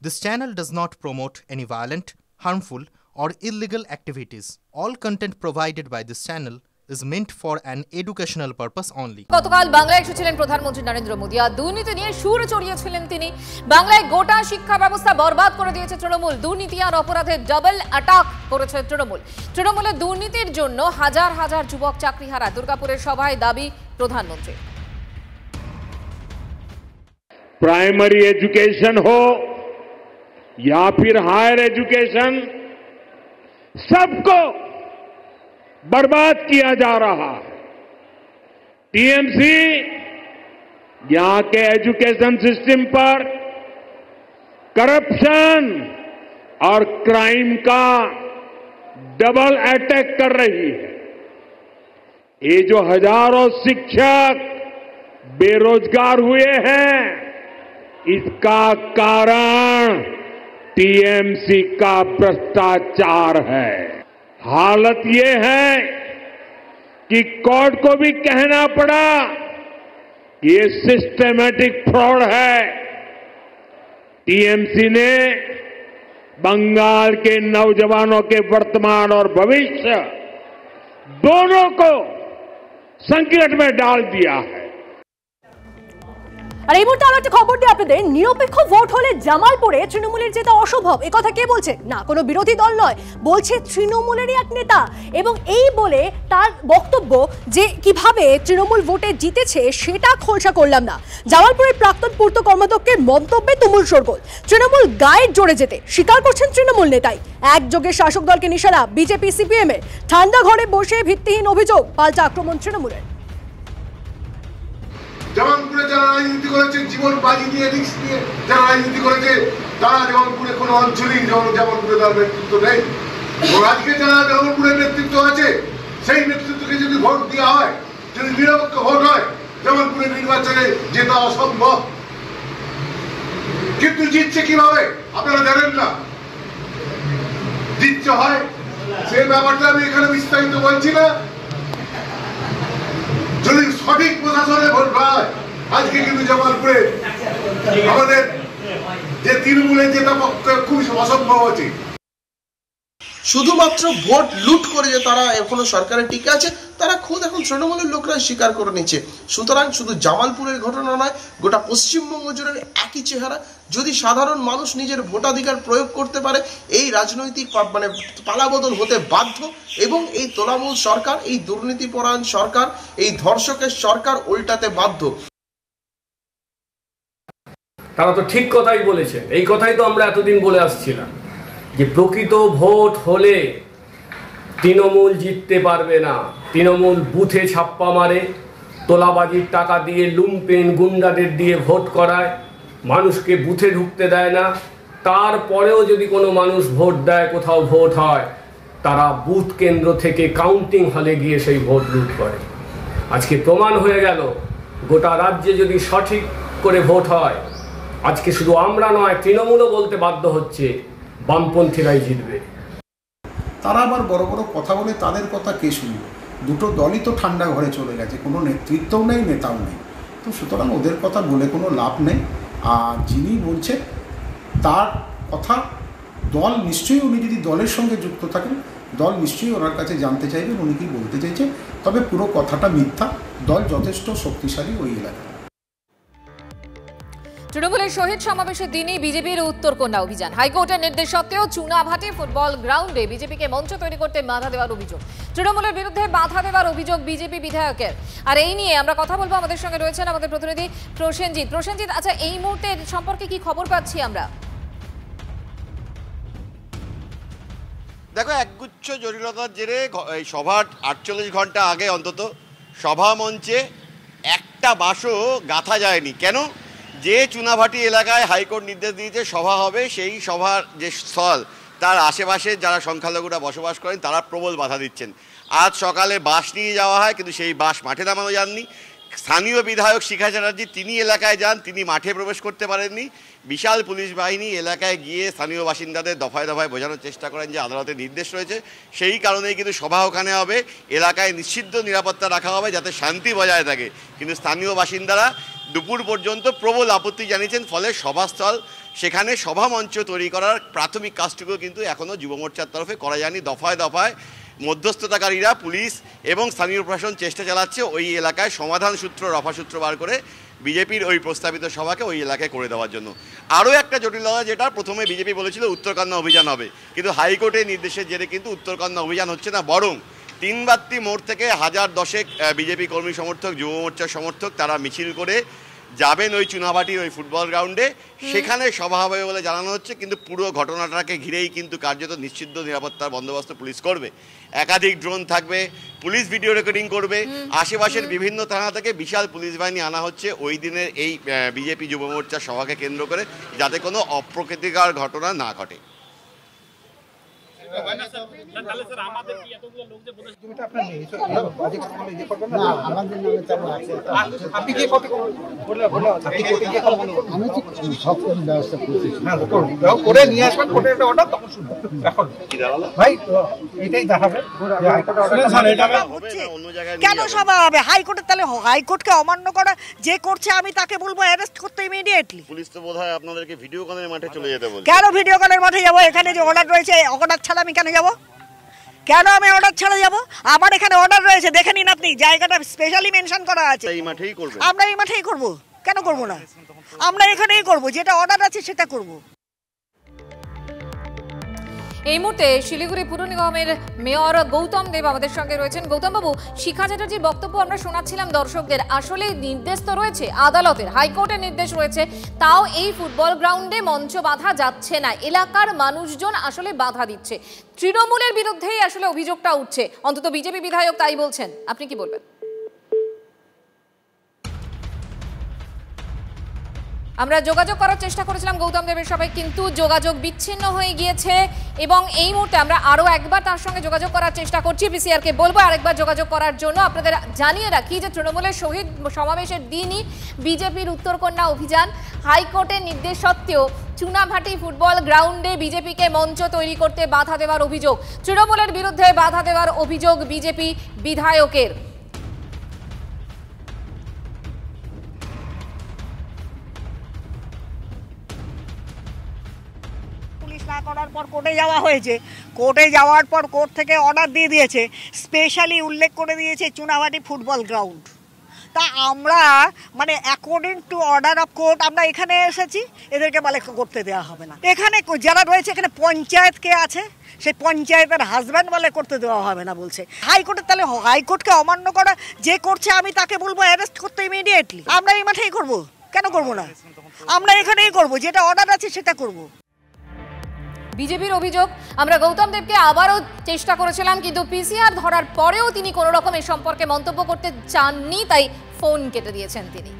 This channel does not promote any violent, harmful, or illegal activities. All content provided by this channel is meant for an educational purpose only. গতকাল বাংলায় এসেছিলেন প্রধানমন্ত্রী নরেন্দ্র মোদী। আর দুর্নীতি নিয়ে সুর চড়িয়েছিলেন তিনি। বাংলায় গোটা শিক্ষা ব্যবস্থা বরবাদ করে দিয়েছে তৃণমূল। দুর্নীতি আর অপরাধে ডাবল অ্যাটাক করেছে তৃণমূল। তৃণমূলের দুর্নীতির জন্য হাজার হাজার যুবক চাকরিহারা। দুর্গাপুরের সভায় দাবি প্রধানমন্ত্রী। प्राइमरी एजुकेशन हो या फिर हायर एजुकेशन, सबको बर्बाद किया जा रहा है। टीएमसी यहां के एजुकेशन सिस्टम पर करप्शन और क्राइम का डबल अटैक कर रही है। ये जो हजारों शिक्षक बेरोजगार हुए हैं, इसका कारण टीएमसी का भ्रष्टाचार है। हालत ये है कि कोर्ट को भी कहना पड़ा कि ये सिस्टमैटिक फ्रॉड है। टीएमसी ने बंगाल के नौजवानों के वर्तमान और भविष्य दोनों को संकट में डाल दिया है। আর এই মুহূর্তে আমরা একটা খবর দিই আপনাদের, নিরপেক্ষ ভোট হলে জামালপুরে তৃণমূলের জেতা অসম্ভব। এই কথা কে বলছে? না কোনো বিরোধী দল নয়, বলছে তৃণমূলেরই এক নেতা। এবং এই বলে তার বক্তব্য যে কিভাবে তৃণমূল ভোটে জিতেছে সেটা খোলসা করলাম না। জামালপুরের প্রাক্তন পূর্ত কর্মাধ্যক্ষের মন্তব্যে তুমুল শোরগোল। তৃণমূল গায়ের জোরে যেতে স্বীকার করছেন তৃণমূল নেতাই। একযোগে শাসক দলকে নিশানা বিজেপি সিপিএম এর। ঠান্ডা ঘরে বসে ভিত্তিহীন অভিযোগ, পাল্টা আক্রমণ তৃণমূলের। জামালপুরে যারা রাজনীতি করেছে, জীবন বাজি দিয়ে রিস্ক নিয়ে যারা রাজনীতি করেছে, তারা জামালপুরে কোনো অঞ্চলেই জামালপুরে তার নেতৃত্ব নেই। আজকে যারা জামালপুরের নেতৃত্ব আছে, সেই নেতৃত্বকে যদি ভোট দেওয়া হয়, যদি নিরপেক্ষ ভোট হয়, জামালপুরের নির্বাচনে জেতা অসম্ভব। কিন্তু জিতছে কিভাবে আপনারা জানেন না। জিতছে হয় সেই ব্যাপারটা আমি এখানে বিস্তারিত বলছি না। যদি সঠিক প্রশাসনে ভোট হয়, আজকে কিন্তু জামালপুরে আমাদের যে তৃণমূলের যেটা পক্ষে খুব অসম্ভব আছে। শুধুমাত্র ভোট লুট করে যে তারা এখনো সরকারের টিকে আছে, তারা খোদ এখন তৃণমূলের লোকরা স্বীকার করে নিচ্ছে। সুতরাং শুধু জামালপুরের ঘটনা নয়, গোটা পশ্চিমবঙ্গ জুড়ে একই চেহারা। যদি সাধারণ মানুষ নিজের ভোটাধিকার প্রয়োগ করতে পারে, এই রাজনৈতিক পালাবদল হতে বাধ্য। এবং এই তোলামূল সরকার, এই দুর্নীতিপরায়ণ সরকার, এই ধর্ষকের সরকার উল্টাতে বাধ্য। তারা তো ঠিক কথাই বলেছে। এই কথাই তো আমরা এতদিন বলে আসছিলাম যে প্রকৃত ভোট হলে তৃণমূল জিততে পারবে না। তৃণমূল বুথে ছাপ্পা মারে, তোলাবাজির টাকা দিয়ে লুম্পেন গুন্ডাদের দিয়ে ভোট করায়, মানুষকে বুথে ঢুকতে দেয় না। তারপরেও যদি কোনো মানুষ ভোট দেয়, কোথাও ভোট হয়, তারা বুথ কেন্দ্র থেকে কাউন্টিং হলে গিয়ে সেই ভোট লুট করে। আজকে প্রমাণ হয়ে গেল, গোটা রাজ্যে যদি সঠিক করে ভোট হয়, আজকে শুধু আমরা নয়, তৃণমূলও বলতে বাধ্য হচ্ছে বামপন্থীরাই জিতবে। তারা আবার বড় বড় কথা বলে, তাদের কথা কে শুনবে? দুটো দলই তো ঠান্ডা ঘরে চলে গেছে, কোনো নেতৃত্বও নেই, নেতাও নেই। তো সুতরাং ওদের কথা বলে কোনো লাভ নেই। আর যিনি বলছেন তার কথা দল নিশ্চয়ই, উনি যদি দলের সঙ্গে যুক্ত থাকেন, দল নিশ্চয়ই ওনার কাছে জানতে চাইবেন উনি কি বলতে চাইছেন। তবে পুরো কথাটা মিথ্যা। দল যথেষ্ট শক্তিশালী ওই এলাকায়। তৃণমূলের শহীদ সমাবেশের দিনই বিজেপির উত্তরকন্যা অভিযান। হাইকোর্টের নির্দেশ সত্ত্বেও চুনাভাটি ফুটবল গ্রাউন্ডে বিজেপিকে মঞ্চ তৈরি করতে বাধা দেওয়ার অভিযোগ। তৃণমূলের বিরুদ্ধে বাধা দেওয়ার অভিযোগ বিজেপি বিধায়কের। আর এই নিয়ে আমরা কথা বলবো। আমাদের সঙ্গে রয়েছেন আমাদের প্রতিনিধি প্রসেনজিৎ। প্রসেনজিৎ, আচ্ছা এই মুহূর্তে সম্পর্কে কি খবর পাচ্ছি আমরা? দেখো, একগুচ্ছ জটিলতার জেরে এই সভার 48 ঘন্টা আগে অন্তত সভা মঞ্চে একটা বাঁশও গাঁথা যায়নি। কেন? যে চুনাভাটি এলাকায় হাইকোর্ট নির্দেশ দিয়েছে সভা হবে, সেই সভার যে স্থল, তার আশেপাশে যারা সংখ্যালঘুরা বসবাস করেন তারা প্রবল বাধা দিচ্ছেন। আজ সকালে বাস নিয়ে যাওয়া হয়, কিন্তু সেই বাস মাঠে নামানো যাননি। স্থানীয় বিধায়ক শিখা চ্যাটার্জি তিনি এলাকায় যান, তিনি মাঠে প্রবেশ করতে পারেননি। বিশাল পুলিশ বাহিনী এলাকায় গিয়ে স্থানীয় বাসিন্দাদের দফায় দফায় বোঝানোর চেষ্টা করেন যে আদালতের নির্দেশ রয়েছে। সেই কারণেই কিন্তু সভা ওখানে হবে, এলাকায় নিশ্চিত নিরাপত্তা রাখা হবে যাতে শান্তি বজায় থাকে। কিন্তু স্থানীয় বাসিন্দারা দুপুর পর্যন্ত প্রবল আপত্তি জানিয়েছেন, ফলে সভাস্থল সেখানে সভা মঞ্চ তৈরি করার প্রাথমিক কাজটুকু কিন্তু এখনও যুব মোর্চার তরফে করা যায়নি। দফায় দফায় মধ্যস্থতাকারীরা, পুলিশ এবং স্থানীয় প্রশাসন চেষ্টা চালাচ্ছে ওই এলাকায় সমাধান সূত্র, রফাসূত্র বার করে বিজেপির ওই প্রস্তাবিত সভাকে ওই এলাকায় করে দেওয়ার জন্য। আরও একটা জটিলতা, যেটা প্রথমে বিজেপি বলেছিল উত্তরকন্যা অভিযান হবে, কিন্তু হাইকোর্টের নির্দেশের জেরে কিন্তু উত্তরকন্যা অভিযান হচ্ছে না, বরং তিনবাত্তি মোড় থেকে 1010 বিজেপি কর্মী সমর্থক, যুব মোর্চার সমর্থক তারা মিছিল করে যাবেন ওই চুনাভাটির ওই ফুটবল গ্রাউন্ডে, সেখানে সভা হবে বলে জানানো হচ্ছে। কিন্তু পুরো ঘটনাটাকে ঘিরেই কিন্তু কার্যত নিশ্চিত নিরাপত্তার বন্দোবস্ত পুলিশ করবে, একাধিক ড্রোন থাকবে, পুলিশ ভিডিও রেকর্ডিং করবে, আশেপাশের বিভিন্ন থানা থেকে বিশাল পুলিশ বাহিনী আনা হচ্ছে ওই দিনের এই বিজেপি যুব মোর্চার সভাকে কেন্দ্র করে, যাতে কোনো অপ্রকৃতিকর ঘটনা না ঘটে। কেন সভা হবে? হাইকোর্টে তাহলে হাইকোর্টকে অমান্য করা যে করছে আমি তাকে বলবো অ্যারেস্ট করতে ইমিডিয়েটলি। পুলিশ তো বোধহয় আপনাদেরকে ভিডিও কলের মাঠে চলে যেতে বলছে। কেন ভিডিও কলের মাঠে যাবো? এখানে যে অর্ডার রয়েছে, অর্ডার ছাড়া আমি কেন যাবো? কেন আমি অর্ডার ছাড়া যাবো? আমার এখানে অর্ডার রয়েছে, দেখে নিন আপনি, জায়গাটা স্পেশালি মেনশন করা আছে। এই মাঠেই করবে? আমরা এই মাঠেই করব, কেন করব না? আমরা এখানেই করব, যেটা অর্ডার আছে সেটা করব। এই মুহূর্তে শিলিগুড়ি পুর নিগমের মেয়র গৌতম দেব আমাদের সঙ্গে রয়েছেন। গৌতম বাবু, শিখা চ্যাটার্জির বক্তব্য আমরা শোনাচ্ছিলাম দর্শকদের, আসলে নির্দেশ তো রয়েছে আদালতের, হাইকোর্টের নির্দেশ রয়েছে, তাও এই ফুটবল গ্রাউন্ডে মঞ্চ বাঁধা যাচ্ছে না, এলাকার মানুষজন আসলে বাধা দিচ্ছে, তৃণমূলের বিরুদ্ধেই আসলে অভিযোগটা উঠছে, অন্তত বিজেপি বিধায়ক তাই বলছেন, আপনি কি বলবেন? আমরা যোগাযোগ করার চেষ্টা করেছিলাম গৌতম দেবের সবাই, কিন্তু যোগাযোগ বিচ্ছিন্ন হয়ে গিয়েছে এবং এই মুহূর্তে আমরা আরও একবার তার সঙ্গে যোগাযোগ করার চেষ্টা করছি। পিসিআরকে বলবো আরেকবার যোগাযোগ করার জন্য। আপনাদের জানিয়ে রাখি যে তৃণমূলের শহীদ সমাবেশের দিনই বিজেপির উত্তরকন্যা অভিযান, হাইকোর্টের নির্দেশ সত্ত্বেও চুনাভাটি ফুটবল গ্রাউন্ডে বিজেপিকে মঞ্চ তৈরি করতে বাধা দেওয়ার অভিযোগ, তৃণমূলের বিরুদ্ধে বাধা দেওয়ার অভিযোগ বিজেপি বিধায়কের। না করার পর কোর্টে যাওয়া হয়েছে, কোর্টে যাওয়ার পর কোর্ট থেকে অর্ডার দিয়ে দিয়েছে, স্পেশালি উল্লেখ করে দিয়েছে চুনাভাটি ফুটবল গ্রাউন্ড। তা আমরা মানে according to order of court আমরা এখানে এসেছি, এদেরকে বলে করতে দেওয়া হবে না। এখানে যারা রয়েছে, এখানে পঞ্চায়েত কে আছে, সেই পঞ্চায়েতের হাজব্যান্ড বলে করতে দেওয়া হবে না বলছে। হাইকোর্টে তাহলে হাইকোর্টকে অমান্য করা যে করছে আমি তাকে বলবো অ্যারেস্ট করতে ইমিডিয়েটলি। আমরা এই মাঠেই করব, কেন করব না? আমরা এখানেই করব, যেটা অর্ডার আছে সেটা করব। বিজেপির অভিযোগ, আমরা গৌতম দেবকে আবারও চেষ্টা করেছিলাম, কিন্তু পিসিআর ধরার পরেও তিনি কোনো রকম এ সম্পর্কে মন্তব্য করতে চাননি, তাই ফোন কেটে দিয়েছেন তিনি।